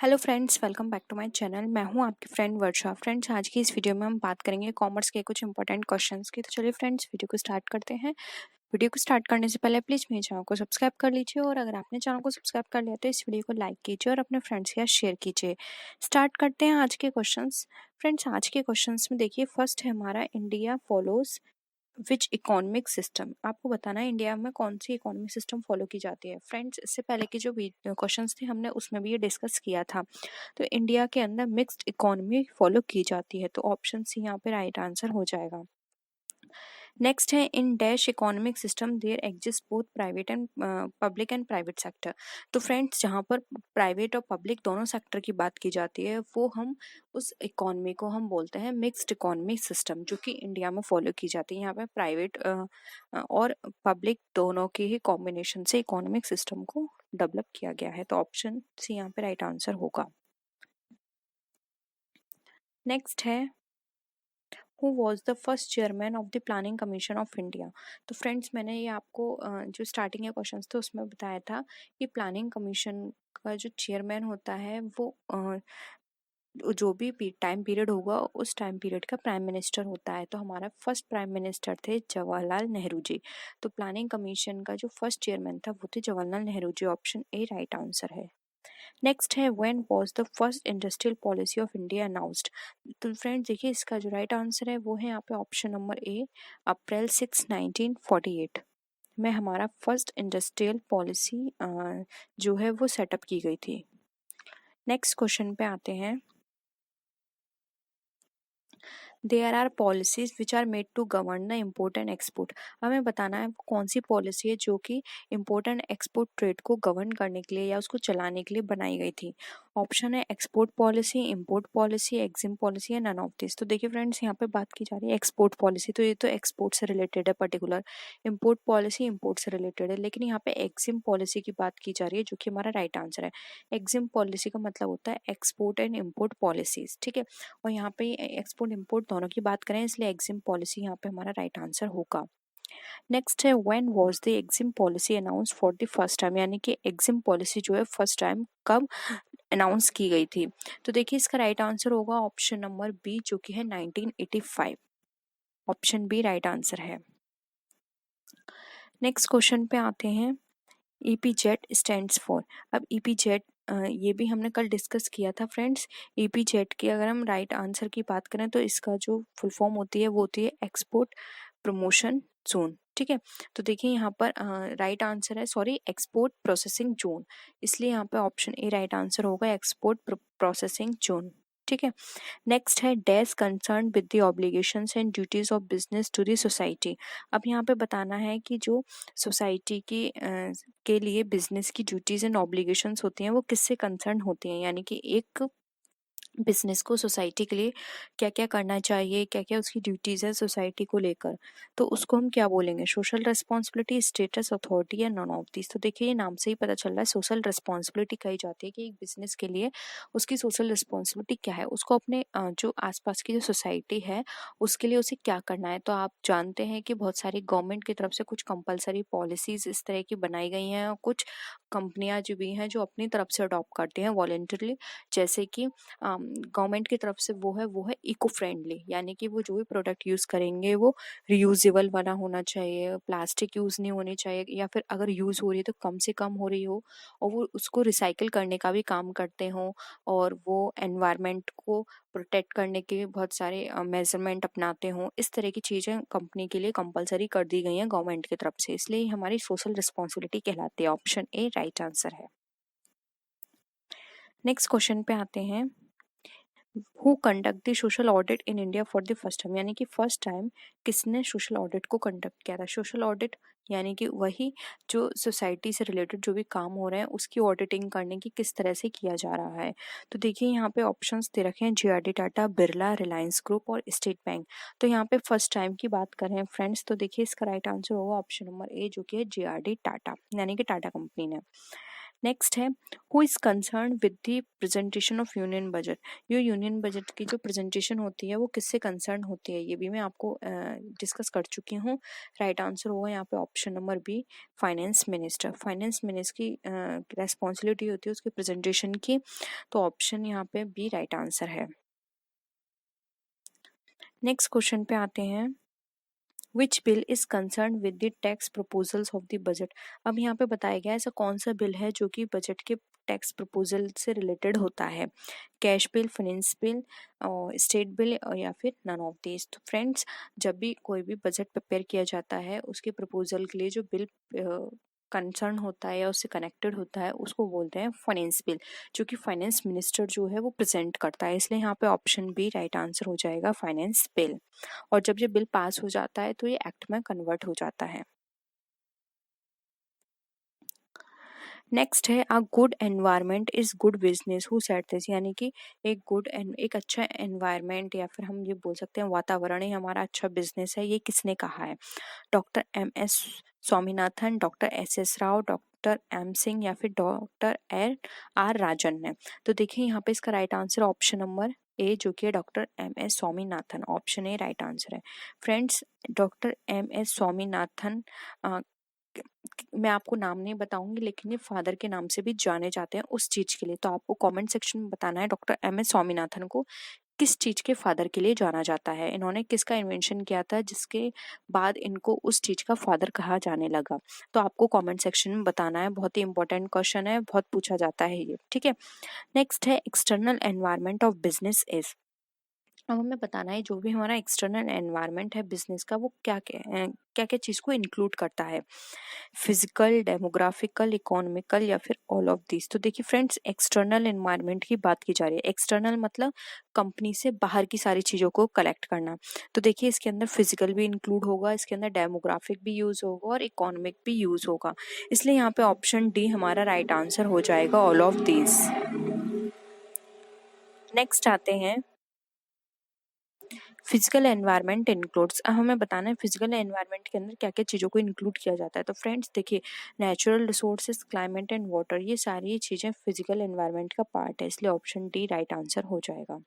Hello friends, welcome back to my channel. मैं हूं आपकी फ्रेंड वर्षा। फ्रेंड्स, आज की इस वीडियो में हम बात करेंगे कॉमर्स के कुछ इंपॉर्टेंट क्वेश्चंस की। तो चलिए फ्रेंड्स, वीडियो को स्टार्ट करते हैं। वीडियो को स्टार्ट करने से पहले प्लीज़ मेरे चैनल को सब्सक्राइब कर लीजिए, और अगर आपने चैनल को सब्सक्राइब कर लिया तो इस वीडियो को लाइक कीजिए और अपने फ्रेंड्स के साथ शेयर कीजिए। स्टार्ट करते हैं आज के क्वेश्चंस। फ्रेंड्स, आज के क्वेश्चंस में देखिए, फर्स्ट है हमारा, इंडिया फॉलोज विच इकोनॉमिक सिस्टम। आपको बताना है इंडिया में कौन सी इकोनॉमिक सिस्टम फॉलो की जाती है। फ्रेंड्स, इससे पहले के जो क्वेश्चंस थे हमने उसमें भी ये डिस्कस किया था। तो इंडिया के अंदर मिक्स्ड इकोनॉमी फॉलो की जाती है, तो ऑप्शन सी यहाँ पे राइट आंसर हो जाएगा। नेक्स्ट है, in dash economic system there exist both private and public and private sector. तो फ्रेंड्स, जहाँ पर प्राइवेट और पब्लिक दोनों सेक्टर की बात की जाती है, वो हम उस इकोनॉमी को हम बोलते हैं मिक्स्ड इकोनॉमिक सिस्टम, जो कि इंडिया में फॉलो की जाती है। यहाँ पे प्राइवेट और पब्लिक दोनों के ही कॉम्बिनेशन से इकोनॉमिक सिस्टम को डेवलप किया गया है। तो ऑप्शन सी यहाँ पे राइट आंसर होगा। नेक्स्ट है, who was the first chairman of the planning commission of India. तो फ्रेंड्स, मैंने ये आपको जो स्टार्टिंग के क्वेश्चंस थे उसमें बताया था कि प्लानिंग कमीशन का जो चेयरमैन होता है वो जो भी टाइम पीरियड होगा उस टाइम पीरियड का प्राइम मिनिस्टर होता है। तो हमारा फर्स्ट प्राइम मिनिस्टर थे जवाहरलाल नेहरू जी। तो प्लानिंग कमीशन का जो फर्स्ट चेयरमैन था वो थे Jawaharlal Nehru ji. Option A right answer है। नेक्स्ट है, when was the first industrial policy of India announced. तो फ्रेंड्स देखिए, इसका जो राइट आंसर है वो है यहाँ पे ऑप्शन नंबर ए, अप्रैल 6 1948 में हमारा फर्स्ट इंडस्ट्रियल पॉलिसी जो है वो सेटअप की गई थी। नेक्स्ट क्वेश्चन पे आते हैं। There are policies which are made to govern the import and export. हमें बताना है कौन सी पॉलिसी है जो कि इम्पोर्ट एंड एक्सपोर्ट ट्रेड को गवर्न करने के लिए या उसको चलाने के लिए बनाई गई थी। ऑप्शन है export policy, import policy, EXIM policy या नन ऑफ दिस। तो देखिए फ्रेंड्स, यहाँ पे बात की जा रही है एक्सपोर्ट पॉलिसी, तो ये तो एक्सपोर्ट से रिलेटेड है पर्टिकुलर। इम्पोर्ट पॉलिसी इम्पोर्ट से रिलेटेड है, लेकिन यहाँ पे एग्जिम पॉलिसी की बात की जा रही है, जो कि हमारा राइट आंसर है। एग्जिम पॉलिसी का मतलब होता है एक्सपोर्ट एंड इम्पोर्ट पॉलिसीज, ठीक है। और यहाँ पे एक्सपोर्ट इम्पोर्ट दोनों की बात करें, इसलिए एग्जिम पॉलिसी यहाँ पे हमारा राइट आंसर होगा। नेक्स्ट है, when was the EXIM policy announce for the first time. यानी कि एग्जिम पॉलिसी जो है फर्स्ट टाइम कब अनाउंस की गई थी। तो देखिए, इसका राइट आंसर होगा ऑप्शन नंबर बी, जो कि है 1985। ऑप्शन बी राइट आंसर है। नेक्स्ट क्वेश्चन पे आते हैं। ईपीजेड स्टैंड्स फॉर। अब ईपीजेड ये भी हमने कल डिस्कस किया था फ्रेंड्स। ईपीजेड की अगर हम राइट आंसर की बात करें तो इसका जो फुल फॉर्म होती है वो होती है एक्सपोर्ट प्रमोशन जोन, ठीक है। तो देखिए यहाँ पर राइट आंसर है, सॉरी, एक्सपोर्ट प्रोसेसिंग जोन, इसलिए यहाँ पे ऑप्शन ए राइट आंसर होगा, एक्सपोर्ट प्रोसेसिंग जोन, ठीक है। नेक्स्ट है, dash concern with the obligations and duties of business to the society. अब यहाँ पे बताना है कि जो सोसाइटी की के लिए बिजनेस की ड्यूटीज एंड ऑब्लिगेशंस होती हैं वो किससे कंसर्न होती हैं। यानी कि एक बिजनेस को सोसाइटी के लिए क्या क्या करना चाहिए, क्या क्या उसकी ड्यूटीज है सोसाइटी को लेकर, तो उसको हम क्या बोलेंगे, सोशल रिस्पॉन्सिबिलिटी, स्टेटस, अथॉरिटी या नॉन ऑफ दिस। तो देखिए, ये नाम से ही पता चल रहा है, सोशल रिस्पॉन्सिबिलिटी कही जाती है कि एक बिजनेस के लिए उसकी सोशल रिस्पॉन्सिबिलिटी क्या है, उसको अपने जो आसपास की जो सोसाइटी है उसके लिए उसे क्या करना है। तो आप जानते हैं कि बहुत सारी गवर्नमेंट की तरफ से कुछ कंपलसरी पॉलिसीज इस तरह की बनाई गई हैं, और कुछ कंपनियां जो भी हैं जो अपनी तरफ से अडॉप्ट करती हैं वॉलेंटरली। जैसे कि गवर्नमेंट की तरफ से वो है इको फ्रेंडली, यानी कि वो जो भी प्रोडक्ट यूज़ करेंगे वो रियूजेबल वाला होना चाहिए, प्लास्टिक यूज़ नहीं होनी चाहिए, या फिर अगर यूज़ हो रही है तो कम से कम हो रही हो, और वो उसको रिसाइकिल करने का भी काम करते हों, और वो एनवायरनमेंट को प्रोटेक्ट करने के बहुत सारे मेजरमेंट अपनाते हों। इस तरह की चीज़ें कंपनी के लिए कंपलसरी कर दी गई हैं गवर्नमेंट की तरफ से, इसलिए हमारी सोशल रिस्पॉन्सिबिलिटी कहलाती है। ऑप्शन ए राइट आंसर है। नेक्स्ट क्वेश्चन पे आते हैं। Who conduct the social audit in India for the first time. यानी कि फर्स्ट टाइम किसने सोशल ऑडिट को कंडक्ट किया था। सोशल ऑडिट यानी कि वही जो सोसाइटी से रिलेटेड जो भी काम हो रहे हैं उसकी ऑडिटिंग करने की किस तरह से किया जा रहा है। तो देखिए, यहाँ पे ऑप्शंस दे रखे हैं, जेआरडी टाटा, बिरला, रिलायंस ग्रुप और स्टेट बैंक। तो यहाँ पे फर्स्ट टाइम की बात करें फ्रेंड्स, तो देखिए इसका राइट आंसर होगा ऑप्शन नंबर ए, जो कि है जेआरडी टाटा, यानी कि टाटा कंपनी ने। नेक्स्ट है who is concern with the presentation of union budget. ये यूनियन बजट की जो प्रेजेंटेशन होती है वो किससे कंसर्न होती है, ये भी मैं आपको डिस्कस कर चुकी हूँ। राइट आंसर होगा यहाँ पे option number B, finance minister. Finance minister की रेस्पॉन्सिबिलिटी होती है उसकी प्रेजेंटेशन की, तो ऑप्शन यहाँ पे बी राइट आंसर है। नेक्स्ट क्वेश्चन पे आते हैं, which bill is concern with the tax proposals of the budget. अब यहाँ पे बताया गया है ऐसा कौन सा बिल है जो कि बजट के टैक्स प्रपोजल से रिलेटेड होता है, cash bill, finance bill, state bill या फिर नन ऑफ दिस। तो फ्रेंड्स, जब भी कोई भी बजट प्रिपेयर किया जाता है उसके प्रपोजल के लिए जो बिल कंसर्न होता है या उससे कनेक्टेड होता है उसको बोलते हैं फाइनेंस बिल, जो कि फाइनेंस मिनिस्टर जो है वो प्रेजेंट करता है। इसलिए यहाँ पे ऑप्शन बी राइट आंसर हो जाएगा, फाइनेंस बिल। और जब ये बिल पास हो जाता है तो ये एक्ट में कन्वर्ट हो जाता है। नेक्स्ट है a good environment is good business, who said this. यानी कि एक अच्छा एनवायरनमेंट या फिर हम ये बोल सकते हैं वातावरण ही हमारा अच्छा बिजनेस है, ये किसने कहा है? Doctor MS Swaminathan, doctor SS Rao, doctor M Singh या फिर डॉक्टर R राजन ने। तो देखिए यहाँ पे इसका right answer option number A, जो कि है doctor MS Swaminathan. Option A right answer है। फ्रेंड्स, डॉक्टर MS स्वामीनाथन, मैं आपको नाम नहीं बताऊंगी लेकिन ये फादर के नाम से भी जाने जाते हैं उस चीज के लिए। तो आपको कमेंट सेक्शन में बताना है डॉक्टर MS स्वामीनाथन को किस चीज के फादर के लिए जाना जाता है, इन्होंने किसका इन्वेंशन किया था जिसके बाद इनको उस चीज का फादर कहा जाने लगा। तो आपको कमेंट सेक्शन में बताना है, बहुत ही इंपॉर्टेंट क्वेश्चन है, बहुत पूछा जाता है ये, ठीक है। नेक्स्ट है external environment of business is. अब हमें बताना है जो भी हमारा एक्सटर्नल एनवायरनमेंट है बिजनेस का वो क्या क्या चीज को इंक्लूड करता है, फिजिकल, डेमोग्राफिकल, इकोनॉमिकल या फिर ऑल ऑफ दिस। तो देखिए फ्रेंड्स, एक्सटर्नल एनवायरनमेंट की बात की जा रही है। एक्सटर्नल मतलब कंपनी से बाहर की सारी चीजों को कलेक्ट करना। तो देखिए इसके अंदर फिजिकल भी इंक्लूड होगा, इसके अंदर डेमोग्राफिक भी यूज होगा और इकोनॉमिक भी यूज होगा। इसलिए यहाँ पे ऑप्शन डी हमारा राइट आंसर हो जाएगा, ऑल ऑफ दिस। नेक्स्ट आते हैं फिजिकल एनवायरनमेंट इंक्लूड्स। अब हमें बताना है फिजिकल एनवायरनमेंट के अंदर क्या क्या चीज़ों को इंक्लूड किया जाता है। तो फ्रेंड्स देखिए, natural resources, climate and water, ये सारी चीज़ें फिजिकल एनवायरनमेंट का पार्ट है। इसलिए ऑप्शन डी राइट आंसर हो जाएगा।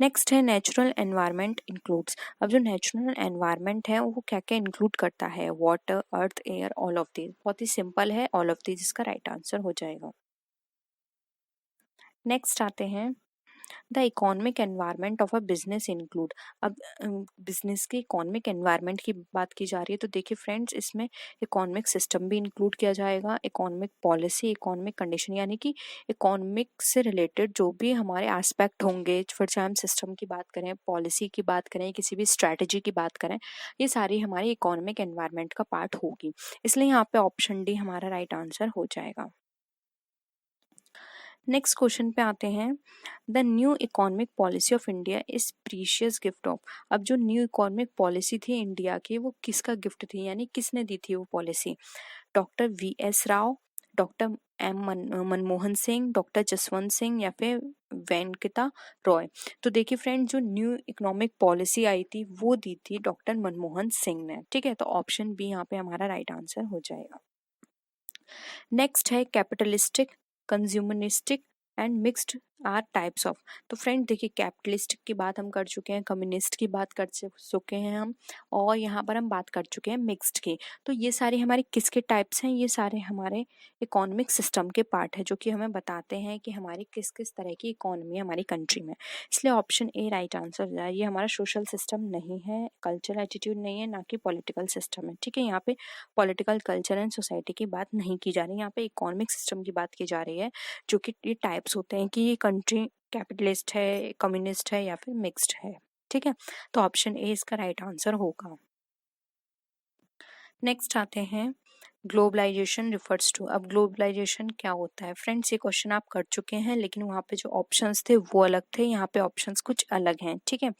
नेक्स्ट है नेचुरल एनवायरनमेंट इंक्लूड्स। अब जो नेचुरल एनवायरनमेंट है वो क्या क्या इंक्लूड करता है, water, earth, air, all of this. बहुत ही सिंपल है, ऑल ऑफ दिस इसका राइट आंसर हो जाएगा। नेक्स्ट आते हैं the economic environment of a business include. अब बिजनेस के इकोनॉमिक एनवायरनमेंट की बात की जा रही है। तो देखिए फ्रेंड्स, इसमें इकोनॉमिक सिस्टम भी इंक्लूड किया जाएगा, इकोनॉमिक पॉलिसी, इकोनॉमिक कंडीशन, यानी कि इकोनॉमिक से रिलेटेड जो भी हमारे एस्पेक्ट होंगे, फिर चाहे हम सिस्टम की बात करें, पॉलिसी की बात करें, किसी भी स्ट्रैटेजी की बात करें, ये सारी हमारी इकोनॉमिक एनवायरनमेंट का पार्ट होगी। इसलिए यहाँ पे ऑप्शन डी हमारा राइट आंसर हो जाएगा। नेक्स्ट क्वेश्चन पे आते हैं, the new economic policy of India is precious gift of. अब जो न्यू इकोनॉमिक पॉलिसी थी इंडिया की वो किसका गिफ्ट थी, यानी किसने दी थी वो policy? Doctor VS Rao, doctor Manmohan Singh, doctor Jaswant Singh या फिर वेंकटा रॉय। तो देखिए फ्रेंड, जो न्यू इकोनॉमिक पॉलिसी आई थी वो दी थी डॉक्टर मनमोहन सिंह ने, ठीक है। तो ऑप्शन बी यहाँ पे हमारा राइट आंसर हो जाएगा। नेक्स्ट है capitalistic, communistic and mixed are types of. तो फ्रेंड देखिए, कैपिटलिस्टिक की बात हम कर चुके हैं, कम्युनिस्ट की बात कर चुके हैं हम, और यहाँ पर हम बात कर चुके हैं मिक्स्ड की। तो ये सारे हमारे किसके टाइप्स हैं? ये सारे हमारे इकोनॉमिक सिस्टम के पार्ट है, जो कि हमें बताते हैं कि हमारी किस किस तरह की इकोनॉमी है हमारी कंट्री में। इसलिए ऑप्शन ए राइट आंसर है। ये हमारा सोशल सिस्टम नहीं है, कल्चरल एटीट्यूड नहीं है, ना कि पॉलिटिकल सिस्टम है, ठीक है। यहाँ पे पॉलिटिकल, कल्चर एंड सोसाइटी की बात नहीं की जा रही, यहाँ पे इकोनॉमिक सिस्टम की बात की जा रही है, जो कि ये टाइप्स होते हैं कि ये कंट्री कैपिटलिस्ट है, कम्युनिस्ट है या फिर मिक्स्ड है, ठीक है। तो ऑप्शन ए इसका राइट आंसर होगा। नेक्स्ट आते हैं, ग्लोबलाइजेशन रिफर्स टू। अब ग्लोबलाइजेशन क्या होता है? फ्रेंड्स, ये क्वेश्चन आप कर चुके हैं लेकिन वहाँ पे जो ऑप्शंस थे वो अलग थे, यहाँ पे ऑप्शंस कुछ अलग हैं, ठीक है।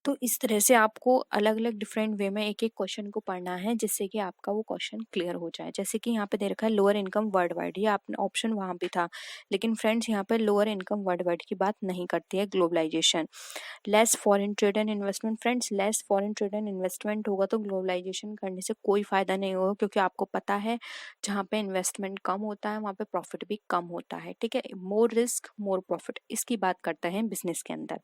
तो इस तरह से आपको अलग-अलग डिफरेंट वे में एक-एक क्वेश्चन को पढ़ना है, जिससे कि आपका वो क्वेश्चन क्लियर हो जाए। जैसे कि यहाँ पे दे रखा है लोअर इनकम वर्ल्ड वाइड, ये आपने ऑप्शन वहाँ भी था, लेकिन फ्रेंड्स यहाँ पे लोअर इनकम वर्ल्ड वाइड की बात नहीं करती है globalization. Less foreign trade and investment, friends less foreign trade and investment होगा तो ग्लोबलाइजेशन करने से कोई फायदा नहीं होगा, क्योंकि आपको पता है जहाँ पे इन्वेस्टमेंट कम होता है वहाँ पे प्रॉफिट भी कम होता है। ठीक है, मोर रिस्क मोर प्रॉफिट, इसकी बात करते हैं बिजनेस के अंदर।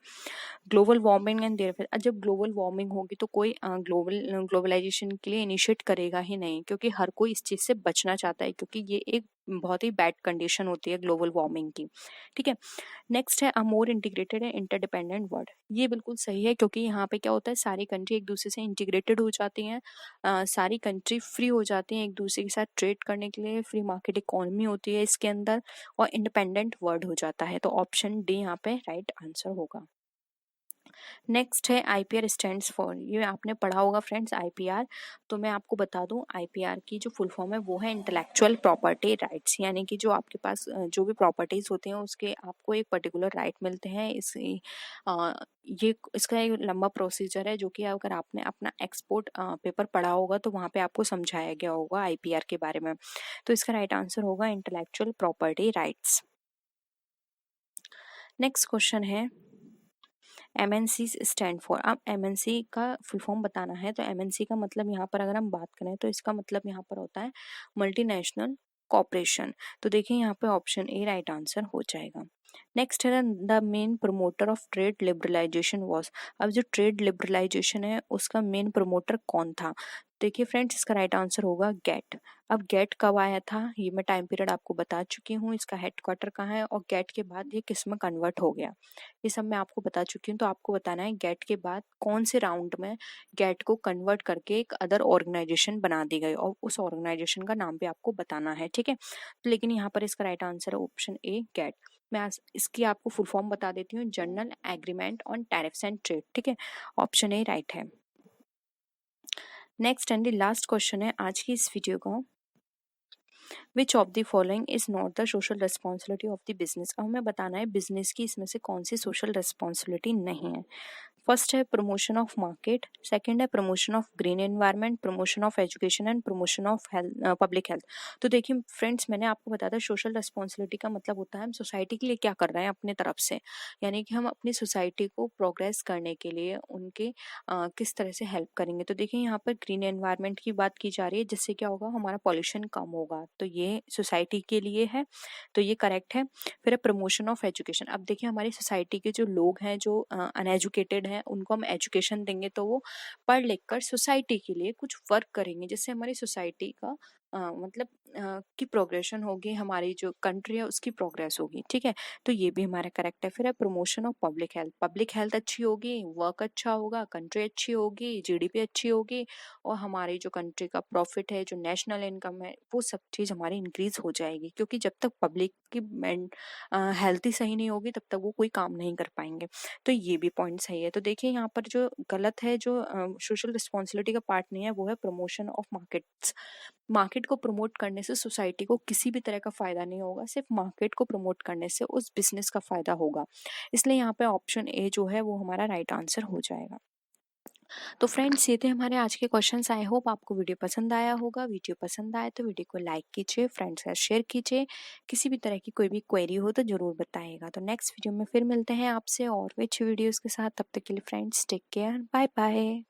ग्लोबल वार्मिंग एंड देयर, जब ग्लोबल वार्मिंग होगी तो कोई ग्लोबलाइजेशन के लिए इनिशिएट करेगा ही नहीं, क्योंकि हर कोई इस चीज़ से बचना चाहता है, क्योंकि ये एक बहुत ही बैड कंडीशन होती है ग्लोबल वार्मिंग की। ठीक है, नेक्स्ट है अ मोर इंटीग्रेटेड एंड इंटरडिपेंडेंट वर्ल्ड, ये बिल्कुल सही है, क्योंकि यहाँ पे क्या होता है सारी कंट्री एक दूसरे से इंटीग्रेटेड हो जाती हैं, सारी कंट्री फ्री हो जाती हैं एक दूसरे के साथ ट्रेड करने के लिए, फ्री मार्केट इकोनॉमी होती है इसके अंदर, और इंडिपेंडेंट वर्ल्ड हो जाता है। तो ऑप्शन डी यहाँ पे राइट आंसर होगा। नेक्स्ट है आईपीआर स्टैंड्स फॉर, ये आपने पढ़ा होगा फ्रेंड्स आईपीआर, तो मैं आपको बता दूं आईपीआर की जो फुल फॉर्म है वो है इंटेलेक्चुअल प्रॉपर्टी राइट्स, यानी कि जो आपके पास जो भी प्रॉपर्टीज होते हैं उसके आपको एक पर्टिकुलर राइट मिलते हैं। ये इसका एक लंबा प्रोसीजर है, जो कि अगर आपने अपना एक्सपोर्ट पेपर पढ़ा होगा तो वहाँ पे आपको समझाया गया होगा आईपीआर के बारे में। तो इसका राइट आंसर होगा intellectual property rights. Next question है एमएनसी स्टैंड फॉर, अब एमएनसी का फुल फॉर्म बताना है, तो एमएनसी का मतलब यहाँ पर अगर हम बात करें तो इसका मतलब यहाँ पर होता है मल्टीनेशनल कॉर्पोरेशन। तो देखिए यहाँ पे ऑप्शन ए राइट आंसर हो जाएगा। नेक्स्ट है the main promoter of trade liberalization was, अब जो ट्रेड लिबरलाइजेशन है उसका मेन प्रमोटर कौन था? देखिए फ्रेंड्स इसका राइट आंसर होगा गेट। अब गेट कब आया था ये मैं टाइम पीरियड आपको बता चुकी हूँ, इसका हेडक्वार्टर कहाँ है और गेट के बाद ये किस में कन्वर्ट हो गया, ये सब मैं आपको बता चुकी हूँ। तो आपको बताना है गेट के बाद कौन से राउंड में गेट को कन्वर्ट करके एक अदर ऑर्गेनाइजेशन बना दी गई, और उस ऑर्गेनाइजेशन का नाम भी आपको बताना है। ठीक है, तो लेकिन यहाँ पर इसका राइट आंसर है ऑप्शन ए गेट। मैं इसकी आपको फुल फॉर्म बता देती हूँ, general agreement on tariffs and trade. ठीक है, ऑप्शन ए राइट है। नेक्स्ट एंड लास्ट क्वेश्चन है आज की इस वीडियो का, which of the following is not the social responsibility of the business. अब हमें बताना है बिजनेस की इसमें से कौन सी सोशल रिस्पॉन्सिबिलिटी नहीं है। फर्स्ट है प्रमोशन ऑफ मार्केट, सेकंड है promotion of green environment, promotion of education and promotion of health public health. तो देखिए फ्रेंड्स मैंने आपको बताया था सोशल रिस्पॉन्सिबिलिटी का मतलब होता है हम सोसाइटी के लिए क्या कर रहे हैं अपने तरफ से, यानी कि हम अपनी सोसाइटी को प्रोग्रेस करने के लिए उनके किस तरह से हेल्प करेंगे। तो देखिए यहाँ पर ग्रीन एनवायरनमेंट की बात की जा रही है, जिससे क्या होगा हमारा पॉल्यूशन कम होगा, तो ये सोसाइटी के लिए है, तो ये करेक्ट है। फिर है प्रमोशन ऑफ एजुकेशन, अब देखिए हमारी सोसाइटी के जो लोग हैं जो अनएजुकेटेड हैं उनको हम एजुकेशन देंगे तो वो पढ़ लिख कर सोसाइटी के लिए कुछ वर्क करेंगे, जिससे हमारी सोसाइटी का मतलब की प्रोग्रेशन होगी, हमारी जो कंट्री है उसकी प्रोग्रेस होगी। ठीक है, तो ये भी हमारा करेक्ट है। फिर है promotion of public health, public health अच्छी होगी, वर्क अच्छा होगा, कंट्री अच्छी होगी, जीडीपी अच्छी होगी, और हमारी जो कंट्री का प्रॉफिट है, जो नेशनल इनकम है, वो सब चीज़ हमारी इंक्रीज हो जाएगी, क्योंकि जब तक पब्लिक की हेल्थ ही सही नहीं होगी तब तक वो कोई काम नहीं कर पाएंगे। तो ये भी पॉइंट सही है। तो देखिए यहाँ पर जो गलत है, जो सोशल रिस्पॉन्सिबिलिटी का पार्ट नहीं है, वो है प्रमोशन ऑफ मार्केट्स। मार्केट को प्रमोट करने से सोसाइटी को किसी भी तरह का फायदा नहीं होगा, सिर्फ मार्केट को प्रमोट करने से उस बिजनेस का फायदा होगा। इसलिए यहाँ पे ऑप्शन ए जो है वो हमारा राइट आंसर हो जाएगा। तो फ्रेंड्स ये थे हमारे आज के क्वेश्चंस। आई होप आपको वीडियो पसंद आया होगा। वीडियो पसंद आए तो वीडियो को लाइक कीजिए, फ्रेंड्स के साथ शेयर कीजिए। किसी भी तरह की कोई भी क्वेरी हो तो जरूर बताइएगा। तो नेक्स्ट वीडियो में फिर मिलते हैं आपसे और भी अच्छी वीडियोस के साथ। तब तक के लिए friends take care, bye bye.